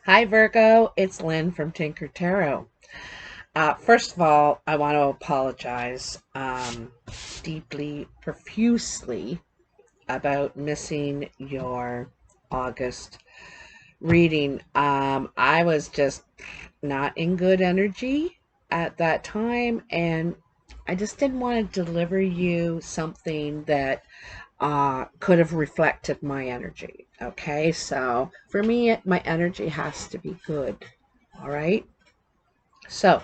Hi Virgo, it's Lynn from Tinker Tarot. First of all, I want to apologize deeply, profusely about missing your August reading. I was just not in good energy at that time, and I just didn't want to deliver you something that could have reflected my energy. Okay, so for me, my energy has to be good. All right, so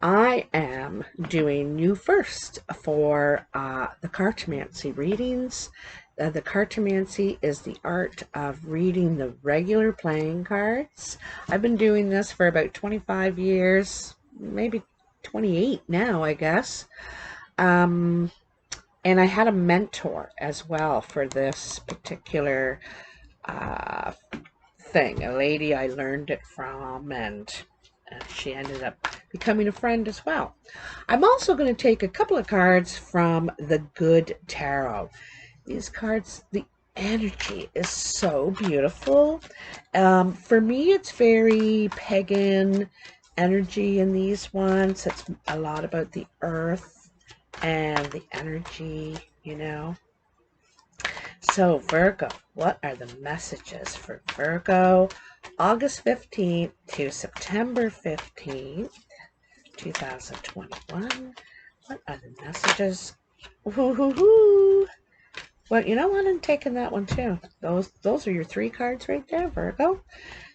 I am doing you first for the Cartomancy readings. The Cartomancy is the art of reading the regular playing cards. I've been doing this for about 25 years, maybe 28 now, I guess. Um, and I had a mentor as well for this particular uh, thing, a lady I learned it from, and she ended up becoming a friend as well. I'm also going to take a couple of cards from the Good Tarot. These cards, the energy is so beautiful. For me, it's very pagan energy in these ones. It's a lot about the earth and the energy, you know. So, Virgo, what are the messages for Virgo August 15th to September 15th, 2021? What are the messages? Woo-hoo-hoo. Well, you know what? I'm taking that one too. Those are your three cards right there, Virgo.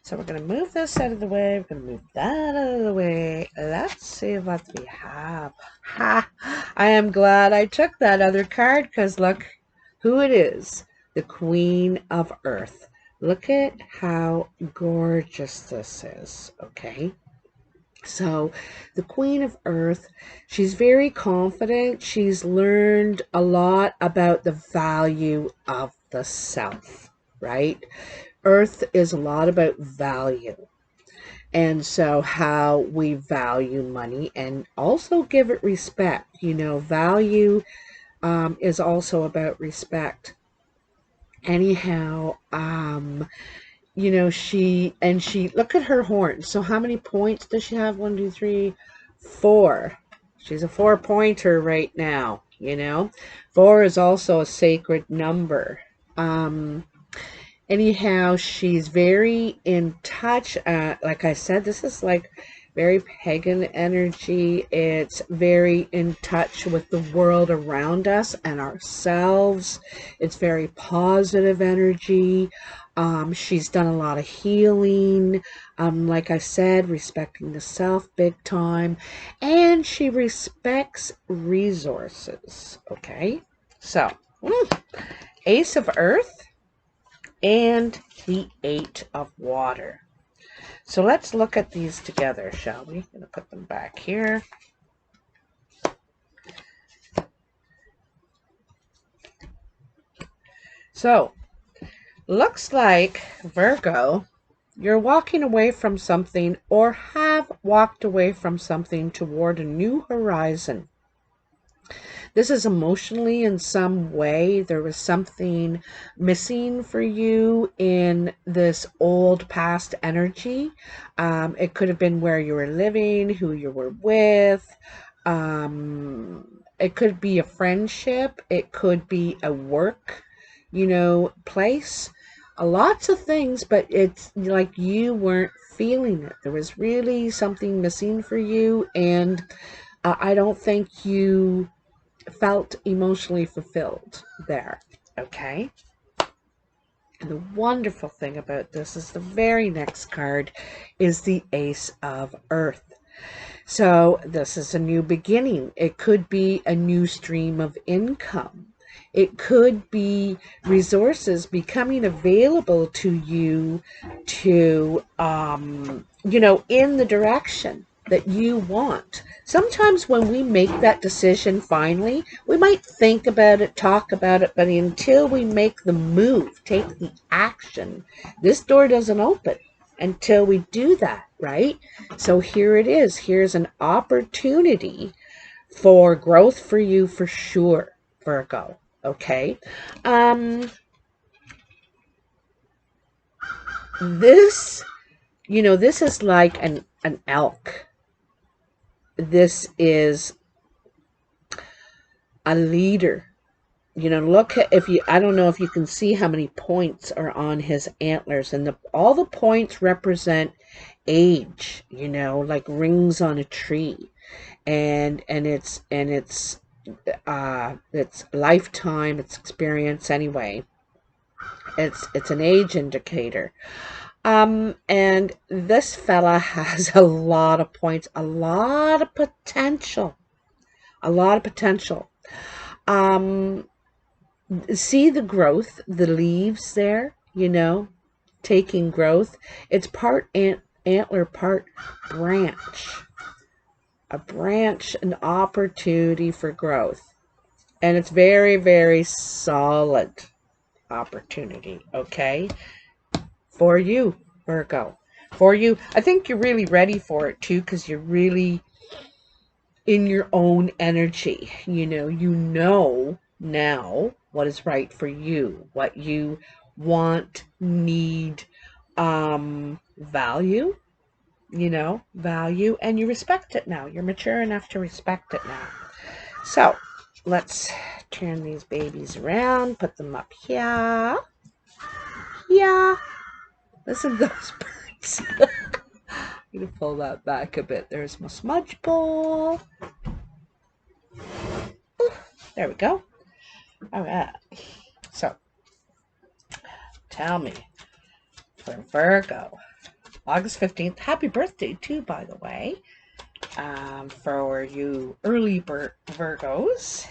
So we're going to move this out of the way. We're going to move that out of the way. Let's see what we have. Ha! I am glad I took that other card because look who it is. The Queen of Earth. Look at how gorgeous this is, okay? So the Queen of Earth, she's very confident. She's learned a lot about the value of the self, right? Earth is a lot about value. And so how we value money and also give it respect. You know, value is also about respect. Anyhow, you know, she look at her horns. So how many points does she have? One, two, three, four. She's a 4-pointer right now, you know. Four is also a sacred number. Um, anyhow, she's very in touch. Like I said, this is like very pagan energy. It's very in touch with the world around us and ourselves. It's very positive energy. She's done a lot of healing. Like I said, respecting the self big time. And she respects resources. Okay? So, Ace of Earth and the Eight of Water. So let's look at these together, shall we? I'm going to put them back here. So, looks like, Virgo, you're walking away from something or have walked away from something toward a new horizon. This is emotionally in some way. There was something missing for you in this old past energy. It could have been where you were living, who you were with. It could be a friendship. It could be a work, you know, place. Lots of things, but it's like you weren't feeling it. There was really something missing for you, and I don't think you felt emotionally fulfilled there. Okay. And the wonderful thing about this is the very next card is the Ace of Earth. So this is a new beginning. It could be a new stream of income. It could be resources becoming available to you to, you know, in the direction that you want. Sometimes when we make that decision finally, we might think about it, talk about it, but until we make the move, take the action, this door doesn't open until we do that, right? So here it is. Here's an opportunity for growth for you for sure, Virgo. Okay. This you know, this is like an elk. This is a leader. You know, look at, if you, I don't know if you can see how many points are on his antlers, and all the points represent age, you know, like rings on a tree. And it's lifetime, it's experience anyway. It's an age indicator. And this fella has a lot of points, a lot of potential, a lot of potential. See the growth, the leaves there, you know, taking growth. It's part antler, part branch. A branch, an opportunity for growth. And it's very, very solid opportunity, okay? For you, Virgo. For you. I think you're really ready for it too, because you're really in your own energy. You know now what is right for you, what you want, need, value, value, and you respect it now. You're mature enough to respect it now. So let's turn these babies around, put them up here. Yeah. Listen to those birds. I'm going to pull that back a bit. There's my smudge bowl. There we go. All right. So, tell me, for Virgo, August 15th, happy birthday too, by the way, for you early Virgos.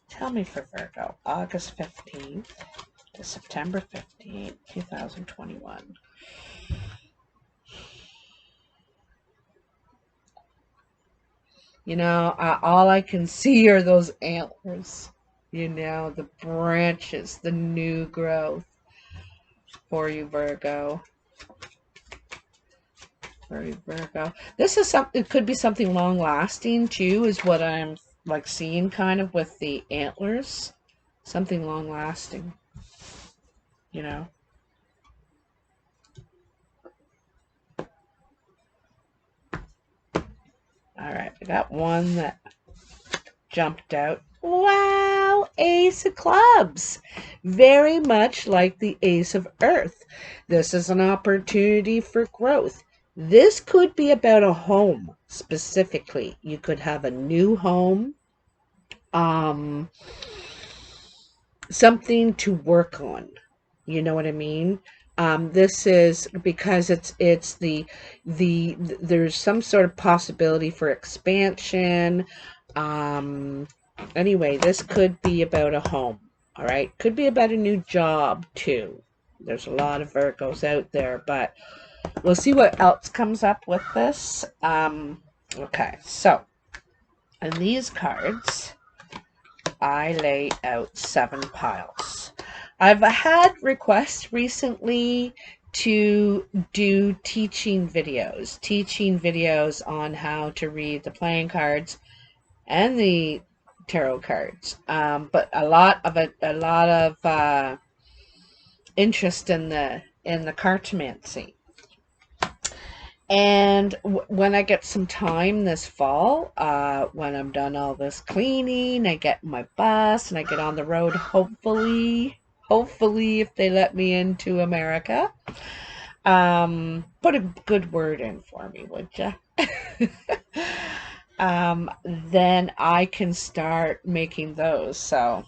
Tell me for Virgo, August 15th to September 15th, 2021. You know, all I can see are those antlers, you know, the branches, the new growth for you, Virgo. For you, Virgo. This is something, it could be something long lasting too, is what I'm like seeing kind of with the antlers. Something long lasting, you know. All right, I got one that jumped out. Wow, Ace of Clubs. Very much like the Ace of Earth. This is an opportunity for growth. This could be about a home specifically. You could have a new home, something to work on. You know what I mean? This is because it's there's some sort of possibility for expansion. Anyway, this could be about a home. All right, could be about a new job too. There's a lot of Virgos out there, but we'll see what else comes up with this. Okay, so in these cards, I lay out 7 piles. I've had requests recently to do teaching videos on how to read the playing cards and the tarot cards. But a lot of interest in the cartomancy. And when I get some time this fall, when I'm done all this cleaning, I get my bus and I get on the road, hopefully if they let me into America, put a good word in for me, would ya? Then I can start making those. So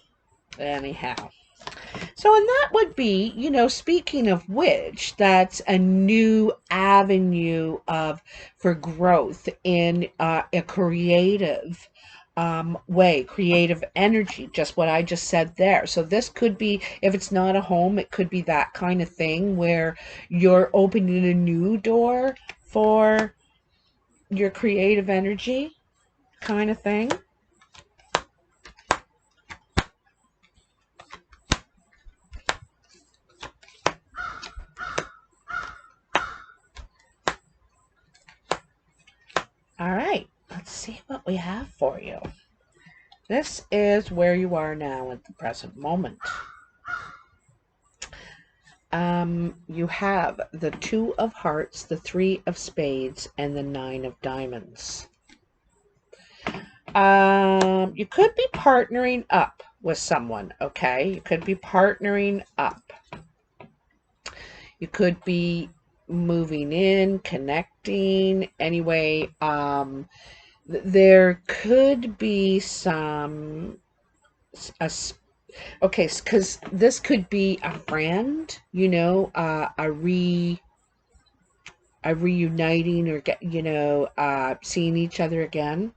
anyhow. So, and that would be, you know, speaking of which, that's a new avenue for growth in a creative way, creative energy, just what I just said there. So this could be, if it's not a home, it could be that kind of thing where you're opening a new door for your creative energy kind of thing. All right, let's see what we have for you. This is where you are now at the present moment. you have the 2 of Hearts, the 3 of Spades, and the 9 of Diamonds. You could be partnering up with someone, okay? You could be partnering up. You could be moving in, connecting. Anyway, there could be some... okay, because this could be a friend, you know, a reuniting, or seeing each other again.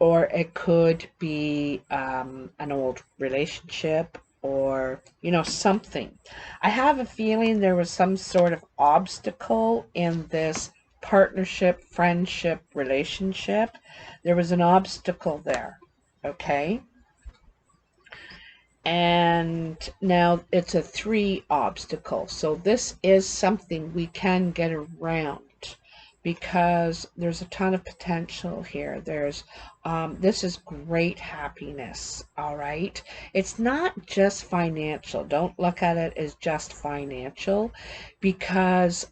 Or it could be an old relationship, or, something. I have a feeling there was some sort of obstacle in this partnership, friendship, relationship. There was an obstacle there, okay? And now it's a 3 obstacle. So this is something we can get around, because there's a ton of potential here. There's this is great happiness, all right? It's not just financial. Don't look at it as just financial, because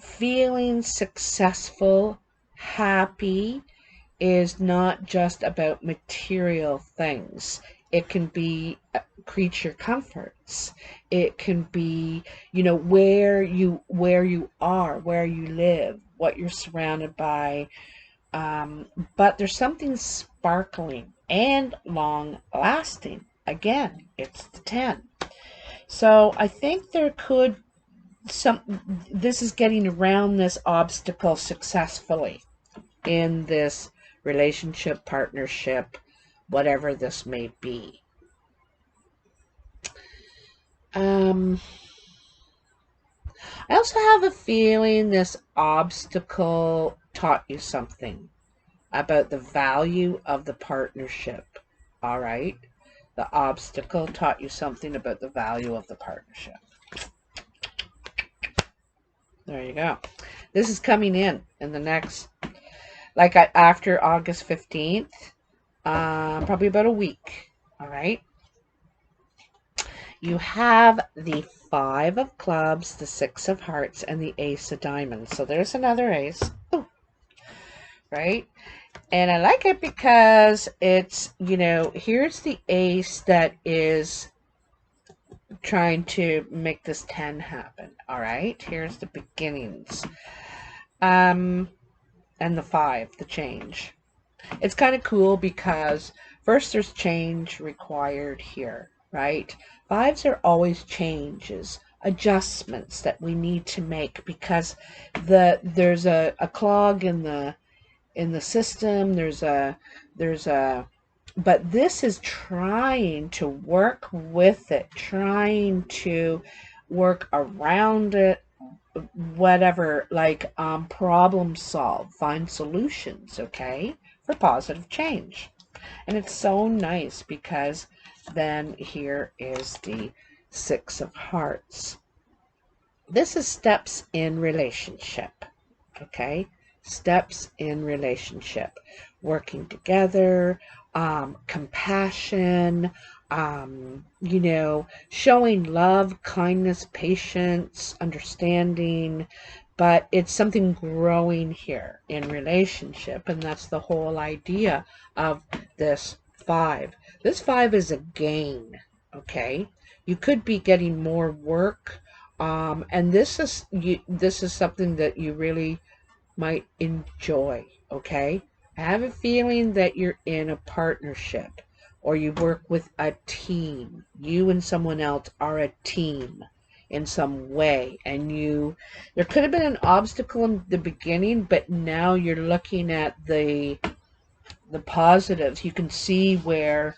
feeling successful, happy, is not just about material things. It can be creature comforts. It can be, where you are, where you live, what you're surrounded by. But there's something sparkling and long lasting. Again, it's the 10. So I think there could this is getting around this obstacle successfully in this relationship, partnership, whatever this may be. I also have a feeling this obstacle taught you something about the value of the partnership. All right? The obstacle taught you something about the value of the partnership. There you go. This is coming in the next, after August 15th, probably about a week. All right? You have the 5 of Clubs, the 6 of Hearts, and the Ace of Diamonds. So there's another ace. Ooh. Right? And I like it because it's, here's the ace that is trying to make this 10 happen. All right? Here's the beginnings. And the 5, the change. It's kind of cool because first there's change required here, right? 5s are always changes, adjustments that we need to make, because there's a clog in the system. But this is trying to work with it, trying to work around it, whatever, problem solve, find solutions, okay, for positive change. And it's so nice because then here is the 6 of Hearts. This is steps in relationship, okay? Steps in relationship. Working together, compassion, showing love, kindness, patience, understanding. But it's something growing here in relationship, and that's the whole idea of this 5. This 5 is a gain, okay? You could be getting more work, and this is something that you really might enjoy, okay? I have a feeling that you're in a partnership, or you work with a team. You and someone else are a team in some way, and there could have been an obstacle in the beginning, but now you're looking at the positives. You can see where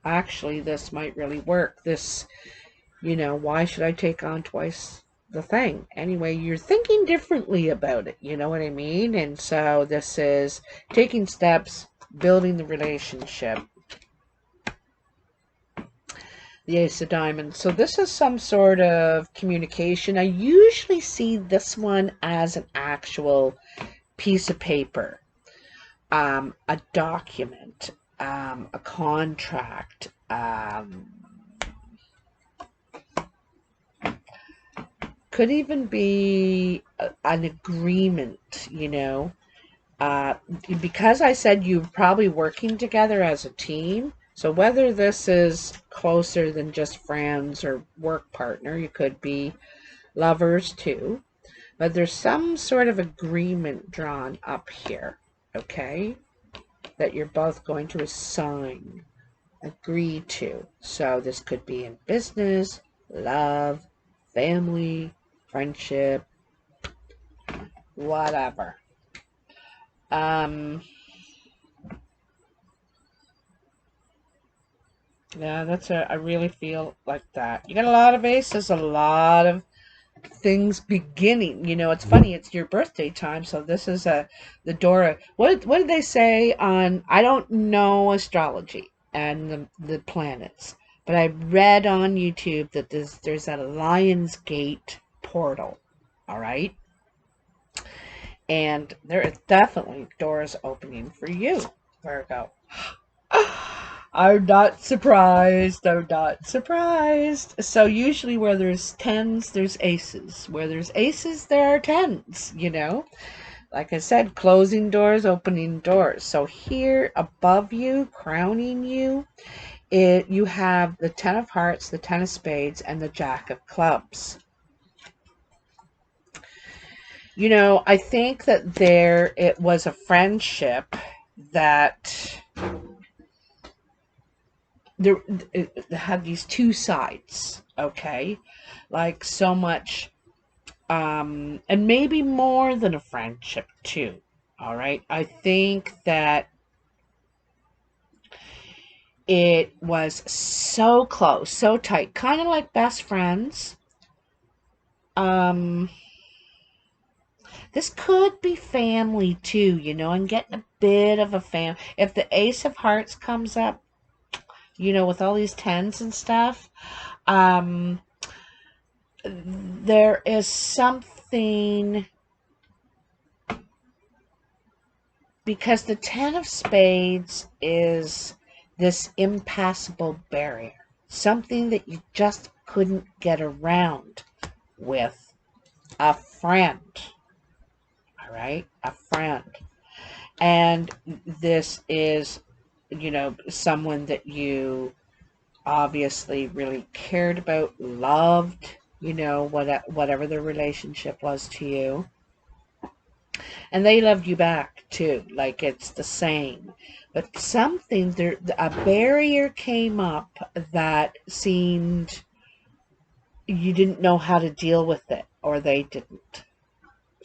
actually this might really work. This, why should I take on twice the thing? Anyway, you're thinking differently about it, you know what I mean? And so this is taking steps, building the relationship. The Ace of Diamonds. So this is some sort of communication. I usually see this one as an actual piece of paper, a document, a contract, could even be an agreement, you know. Because I said you're probably working together as a team, so whether this is closer than just friends or work partner, you could be lovers too, but there's some sort of agreement drawn up here, okay, that you're both going to agree to. So this could be in business, love, family, friendship, whatever. Yeah, I really feel like that. You got a lot of aces, a lot of things beginning. You know, it's funny, it's your birthday time, so this is the Dora. What did they say on, I don't know astrology and the planets, but I read on YouTube that there's a Lion's Gate portal. All right. And there is definitely doors opening for you, Virgo. I'm not surprised. I'm not surprised. So usually where there's tens, there's aces. Where there's aces, there are tens, you know. Like I said, closing doors, opening doors. So here above you, crowning you, you have the 10 of hearts, the 10 of spades, and the jack of clubs. You know, I think that it was a friendship that it had these two sides, okay? Like so much, and maybe more than a friendship too, all right? I think that it was so close, so tight, kind of like best friends. This could be family too, you know. I'm getting a bit of a fan. If the ace of hearts comes up, you know, with all these tens and stuff, there is something, because the 10 of spades is this impassable barrier, something that you just couldn't get around with a friend. All right, a friend. And this is, you know, someone that you obviously really cared about, loved, you know, whatever the relationship was to you. And they loved you back too, like it's the same. But something there, a barrier came up that seemed you didn't know how to deal with it, or they didn't.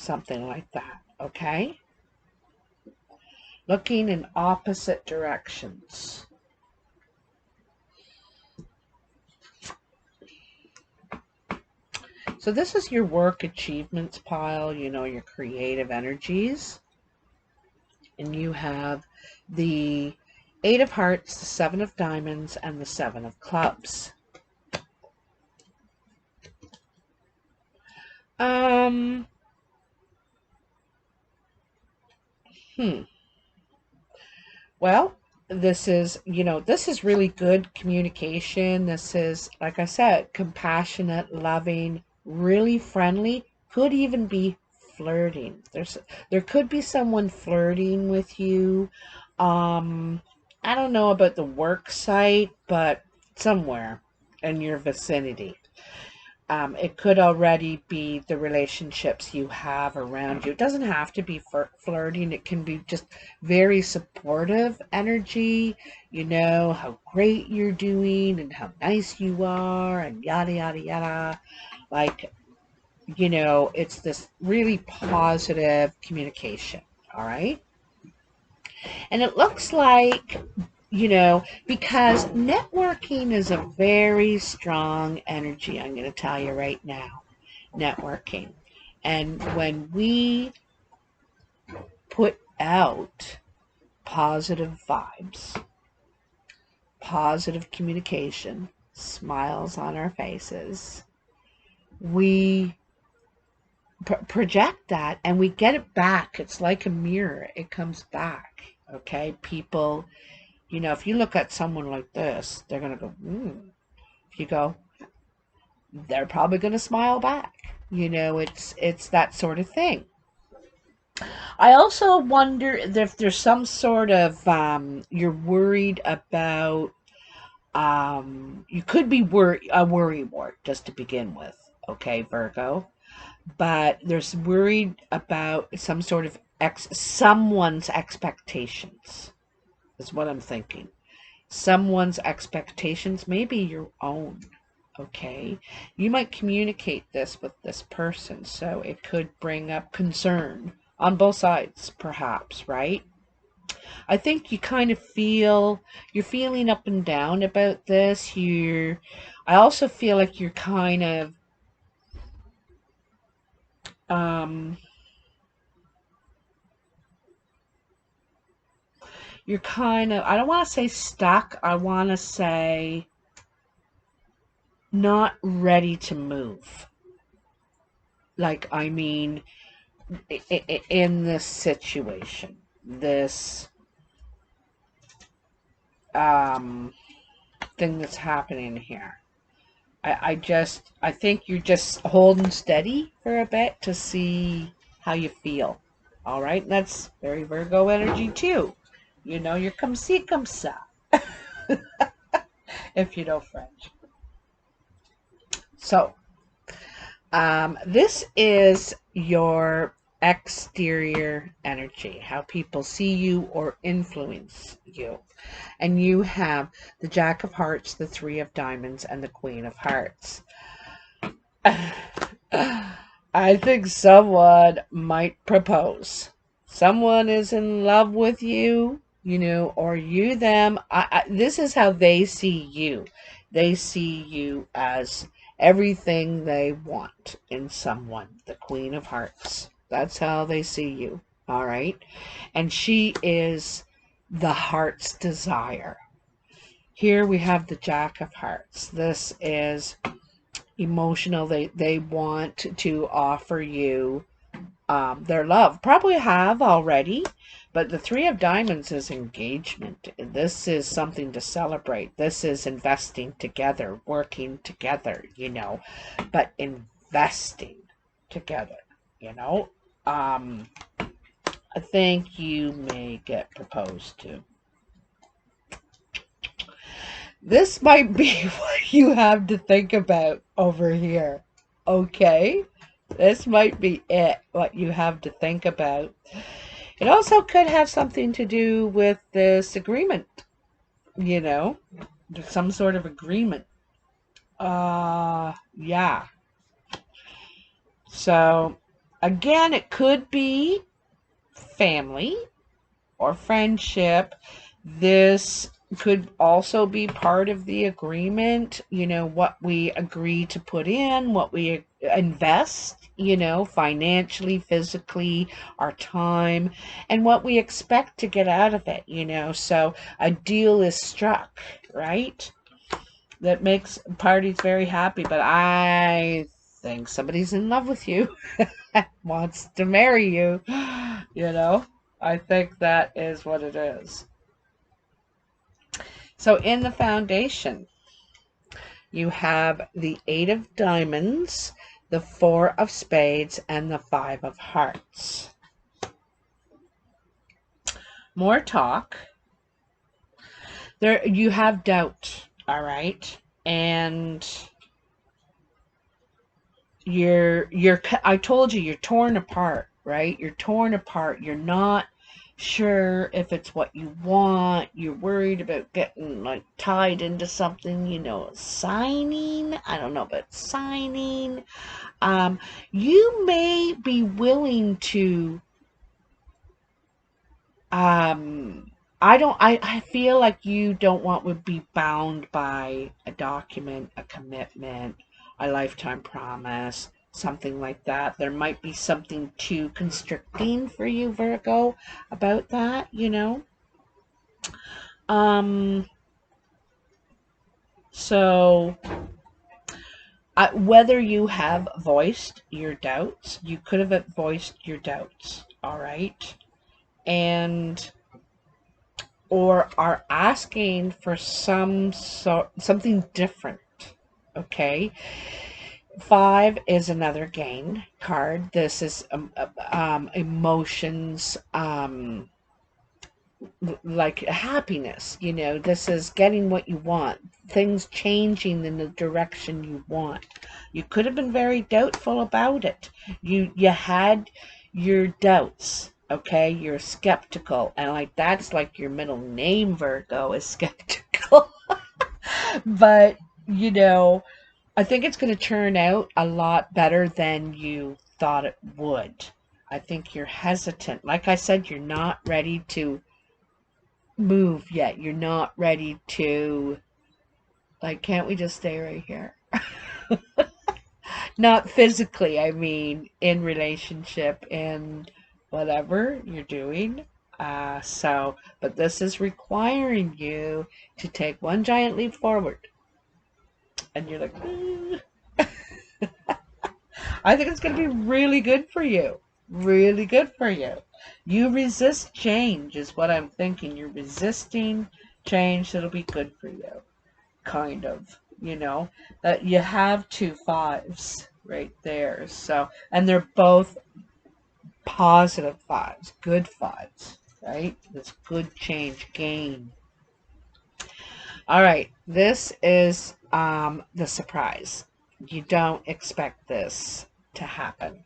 Something like that, okay? Looking in opposite directions. So this is your work achievements pile, you know, your creative energies. And you have the 8 of hearts, the 7 of diamonds, and the 7 of clubs. Well, this is, you know, this is really good communication. This is, like I said, compassionate, loving, really friendly. Could even be flirting. There could be someone flirting with you. I don't know about the work site, but somewhere in your vicinity. It could already be the relationships you have around you. It doesn't have to be flirting. It can be just very supportive energy, you know, how great you're doing and how nice you are and yada, yada, yada. Like, you know, it's this really positive communication, all right? And it looks like, you know, because networking is a very strong energy, I'm going to tell you right now, networking. And when we put out positive vibes, positive communication, smiles on our faces, we project that and we get it back. It's like a mirror. It comes back. Okay, people, you know, if you look at someone like this, they're going to go, If you go, they're probably going to smile back. You know, it's that sort of thing. I also wonder if there's some sort of you're worried about you could be a worry wart just to begin with, okay, Virgo, but there's worried about some sort of someone's expectations is what I'm thinking. Someone's expectations, maybe your own. Okay, you might communicate this with this person, so it could bring up concern on both sides, perhaps, right? I think you kind of you're feeling up and down about this. I also feel like you're kind of, um, I don't want to say stuck. I want to say not ready to move. Like, I mean, in this situation, this thing that's happening here. I think you're just holding steady for a bit to see how you feel. All right, that's very Virgo energy too. You know, you're come see, come sa, if you know French. So, this is your exterior energy, how people see you or influence you. And you have the Jack of Hearts, the Three of Diamonds, and the Queen of Hearts. I think someone might propose. Someone is in love with you, you know, or you them. This is how they see you. They see you as everything they want in someone, the Queen of Hearts. That's how they see you, all right? And she is the heart's desire. Here we have the Jack of Hearts. This is emotional. They want to offer you their love. Probably have already, but the Three of Diamonds is engagement. This is something to celebrate. This is investing together, working together, you know, but investing together, you know. I think you may get proposed to. This might be what you have to think about over here. Okay? This might be what you have to think about. It also could have something to do with this agreement, you know, some sort of agreement. Yeah. So, again, it could be family or friendship. This could also be part of the agreement, you know, what we agree to put in, what we invest, you know, financially, physically, our time, and what we expect to get out of it, you know. So a deal is struck, right? That makes parties very happy, but I think somebody's in love with you, wants to marry you, you know. I think that is what it is. So in the foundation, you have the Eight of Diamonds, the Four of Spades, and the Five of Hearts. More talk. There you have doubt, all right? And I told you you're torn apart, right? You're torn apart. You're not sure if it's what you want. You're worried about getting like tied into something, you know, signing. I don't know about signing. You may be willing to I feel like you don't want to be bound by a document, a commitment, a lifetime promise, something like that. There might be something too constricting for you, Virgo, about that, you know. So whether you have voiced your doubts, you could have voiced your doubts, all right? And or are asking for something different, okay? 5 is another gain card. This is emotions, like happiness. You know, this is getting what you want, things changing in the direction you want. You could have been very doubtful about it. You had your doubts. Okay, you're skeptical, and like that's like your middle name, Virgo, is skeptical. But you know, I think it's going to turn out a lot better than you thought it would. I think you're hesitant. Like I said, you're not ready to move yet. You're not ready to, like, can't we just stay right here? Not physically, I mean, in relationship and whatever you're doing. But this is requiring you to take one giant leap forward. And you're like, I think it's going to be really good for you. Really good for you. You resist change is what I'm thinking. You're resisting change that'll be good for you. Kind of, you know. That you have 2 5s right there. So, and they're both positive 5s, good 5s, right? This good change gain. All right, this is the surprise. You don't expect this to happen.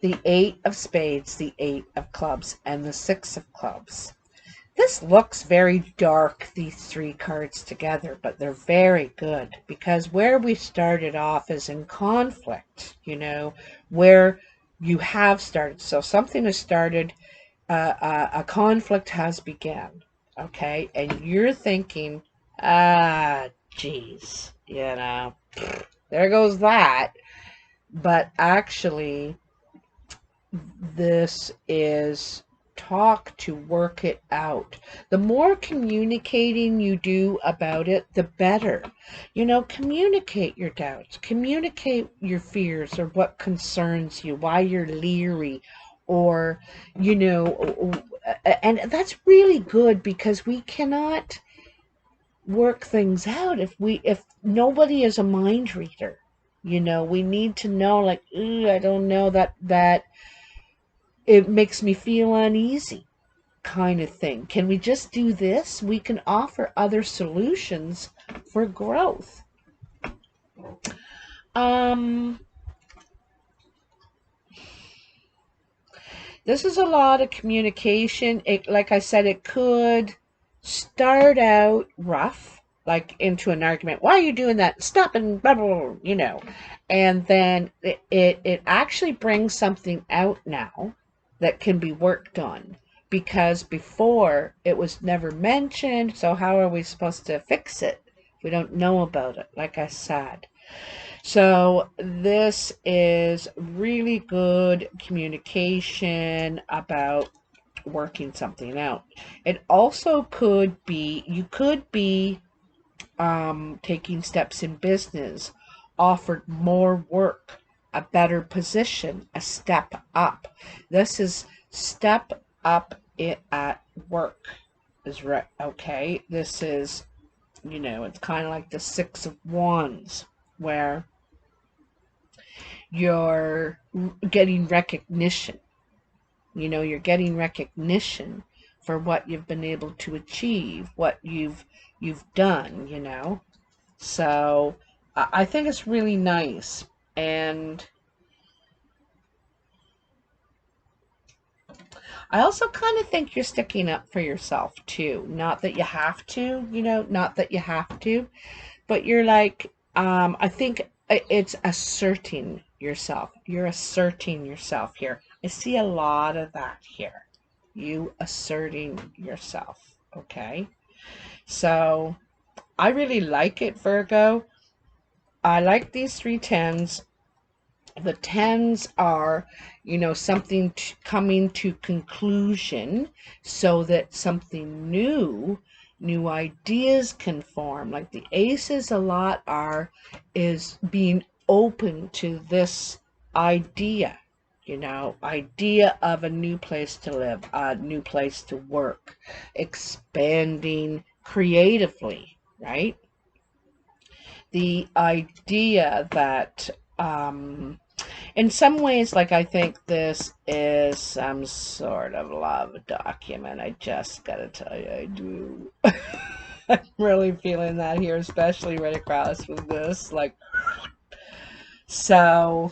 The 8 of spades, the 8 of clubs, and the 6 of clubs. This looks very dark, these 3 cards together, but they're very good because where we started off is in conflict, you know, where you have started. So something has started, a conflict has begun, okay? And you're thinking, geez, you know, there goes that. But actually, this is talk to work it out. The more communicating you do about it, the better. You know, communicate your doubts, communicate your fears or what concerns you, why you're leery, or, you know, and that's really good because we cannot work things out if nobody is a mind reader. You know, we need to know, like, I don't know, that it makes me feel uneasy, kind of thing. Can we just do this? We can offer other solutions for growth. This is a lot of communication. It, like I said, it could start out rough, like into an argument. Why are you doing that? Stop and blah, blah, blah, you know. And then it actually brings something out now that can be worked on. Because before it was never mentioned, so how are we supposed to fix it? We don't know about it, like I said. So this is really good communication about working something out. It also could be, you could be taking steps in business, offered more work, a better position, a step up. This is step up at work is right. Okay, this is, you know, it's kind of like the 6 of Wands where you're getting recognition. You know, you're getting recognition for what you've been able to achieve, what you've done, you know. So I think it's really nice. And I also kind of think you're sticking up for yourself too. Not that you have to, you know, not that you have to, but you're like, I think it's asserting yourself. You're asserting yourself here. I see a lot of that here. You asserting yourself. Okay. So I really like it, Virgo. I like these 3 10s. The 10s are, you know, something coming to conclusion so that something new ideas can form. Like the aces a lot is being open to this idea, you know, idea of a new place to live, a new place to work, expanding creatively, right? the idea that in some ways, like, I think this is some sort of love document. I just gotta tell you, I do. I'm really feeling that here, especially right across with this. Like, so,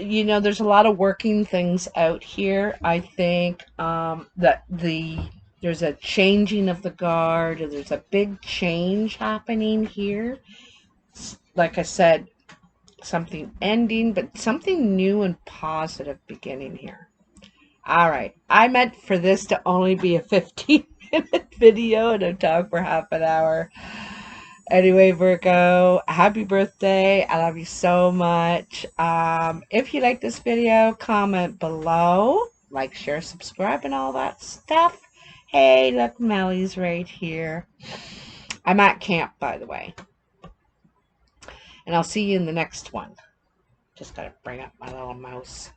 you know, there's a lot of working things out here. I think that there's a changing of the guard. There's a big change happening here. Like I said, something ending, but something new and positive beginning here. All right. I meant for this to only be a 15-minute video, and I've talked for half an hour. Anyway, Virgo, happy birthday. I love you so much. If you like this video, comment below. Like, share, subscribe, and all that stuff. Hey, look, Melly's right here. I'm at camp, by the way. And I'll see you in the next one. Just gotta bring up my little mouse.